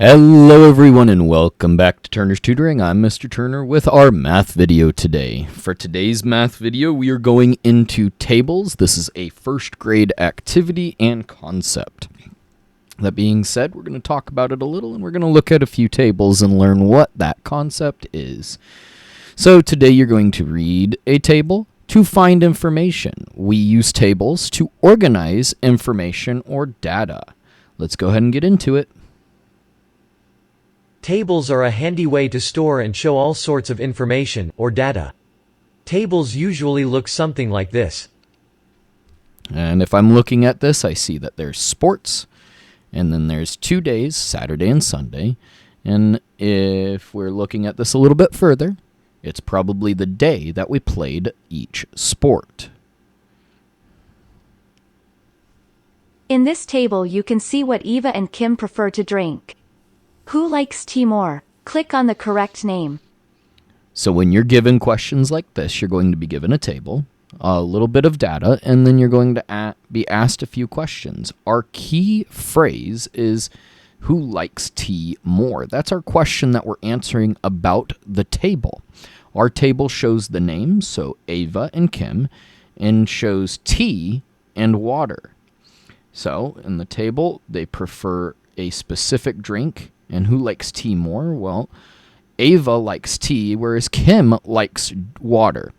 Hello everyone and welcome back to Turner's Tutoring. I'm Mr. Turner with our math video today. For today's math video, we are going into tables. This is a first grade activity and concept. That being said, we're going to talk about it a little and we're going to look at a few tables and learn what that concept is. So today you're going to read a table to find information. We use tables to organize information or data. Let's go ahead and get into it. Tables are a handy way to store and show all sorts of information, or data. Tables usually look something like this. And if I'm looking at this, I see that there's sports, and then there's 2 days, Saturday and Sunday. And if we're looking at this a little bit further, it's probably the day that we played each sport. In this table you can see what Eva and Kim prefer to drink. Who likes tea more? Click on the correct name. So when you're given questions like this, you're going to be given a table, a little bit of data, and then you're going to be asked a few questions. Our key phrase is, who likes tea more? That's our question that we're answering about the table. Our table shows the names, so Eva and Kim, and shows tea and water. So in the table, they prefer a specific drink. And who likes tea more? Well, Ava likes tea, whereas Kim likes water.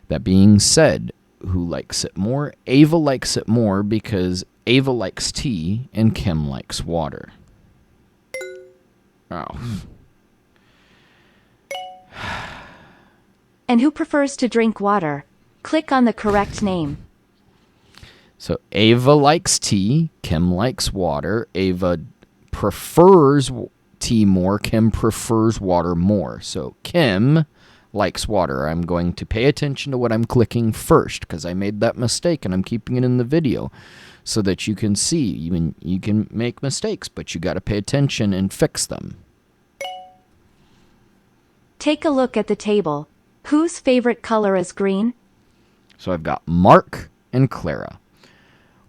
That being said, who likes it more? Ava likes it more because Ava likes tea and Kim likes water. Oh. And who prefers to drink water? Click on the correct name. So Ava likes tea, Kim likes water. Ava prefers tea more, Kim prefers water more. So Kim likes water. I'm going to pay attention to what I'm clicking first because I made that mistake and I'm keeping it in the video so that you can see. Even you can make mistakes, but you got to pay attention and fix them. Take a look at the table. Whose favorite color is green? So I've got Mark and Clara.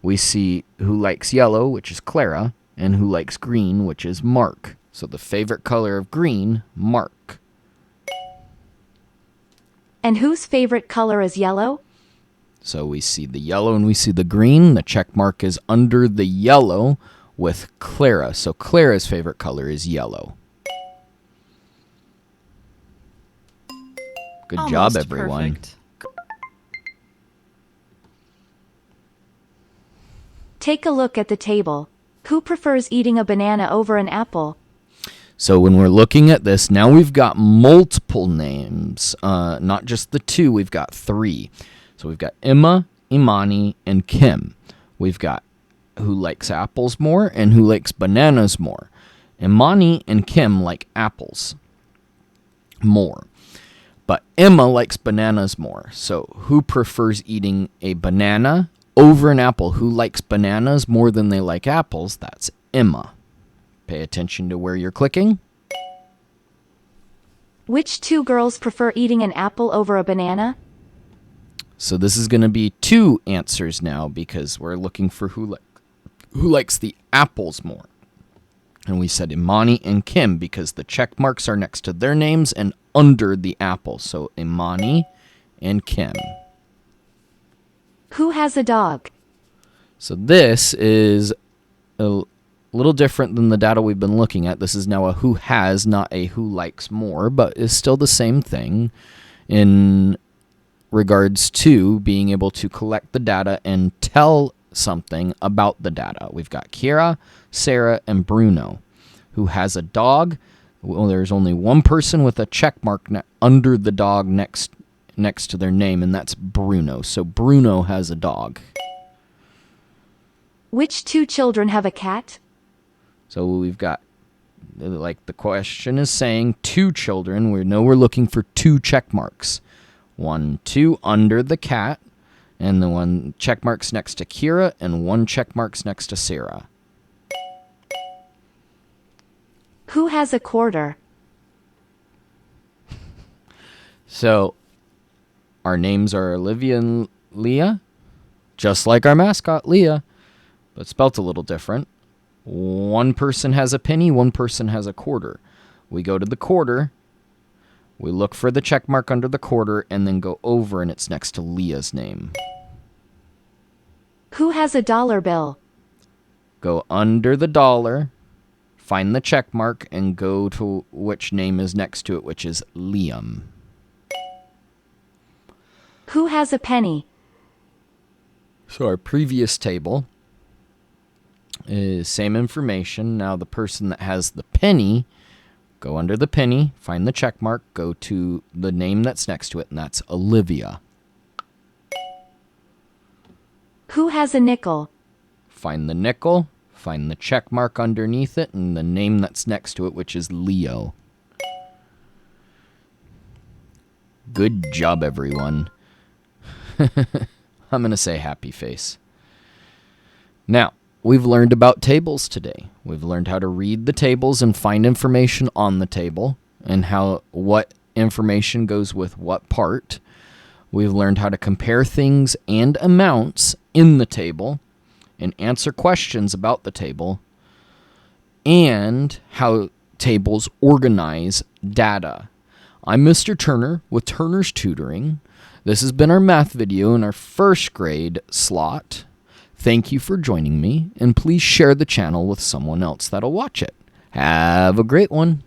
We see who likes yellow, which is Clara, and who likes green, which is Mark. So the favorite color of green, Mark. And whose favorite color is yellow? So we see the yellow and we see the green. The check mark is under the yellow with Clara. So Clara's favorite color is yellow. Good job, everyone. Perfect. Take a look at the table. Who prefers eating a banana over an apple? So when we're looking at this, now we've got multiple names. Not just the two, we've got three. So we've got Emma, Imani, and Kim. We've got who likes apples more and who likes bananas more. Imani and Kim like apples more. But Emma likes bananas more. So who prefers eating a banana over an apple? Who likes bananas more than they like apples? That's Emma. Pay attention to where you're clicking. Which two girls prefer eating an apple over a banana? So this is going to be two answers now because we're looking for who likes the apples more. And we said Imani and Kim because the check marks are next to their names and under the apple. So Imani and Kim. Who has a dog? So this is a little different than the data we've been looking at. This is now a who has, not a who likes more, but is still the same thing in regards to being able to collect the data and tell something about the data. We've got Kira, Sarah, and Bruno. Who has a dog? Well, there's only one person with a check mark under the dog next to their name, and that's Bruno. So Bruno has a dog. Which two children have a cat? So we've got, like the question is saying, two children. We know we're looking for two check marks. 1, 2 under the cat, and the one check marks next to Kira, and one check marks next to Sarah. Who has a quarter? So our names are Olivia and Leah, just like our mascot, Leah, but spelt a little different. One person has a penny, one person has a quarter. We go to the quarter, we look for the check mark under the quarter, and then go over and it's next to Leah's name. Who has a dollar bill? Go under the dollar, find the check mark, and go to which name is next to it, which is Liam. Who has a penny? So our previous table is same information. Now the person that has the penny, go under the penny, find the check mark, go to the name that's next to it, and that's Olivia. Who has a nickel? Find the nickel, find the check mark underneath it, and the name that's next to it, which is Leo. Good job, everyone. I'm going to say happy face. Now, we've learned about tables today. We've learned how to read the tables and find information on the table and what information goes with what part. We've learned how to compare things and amounts in the table and answer questions about the table, and how tables organize data. I'm Mr. Turner with Turner's Tutoring. This has been our math video in our first grade slot. Thank you for joining me, and please share the channel with someone else that'll watch it. Have a great one.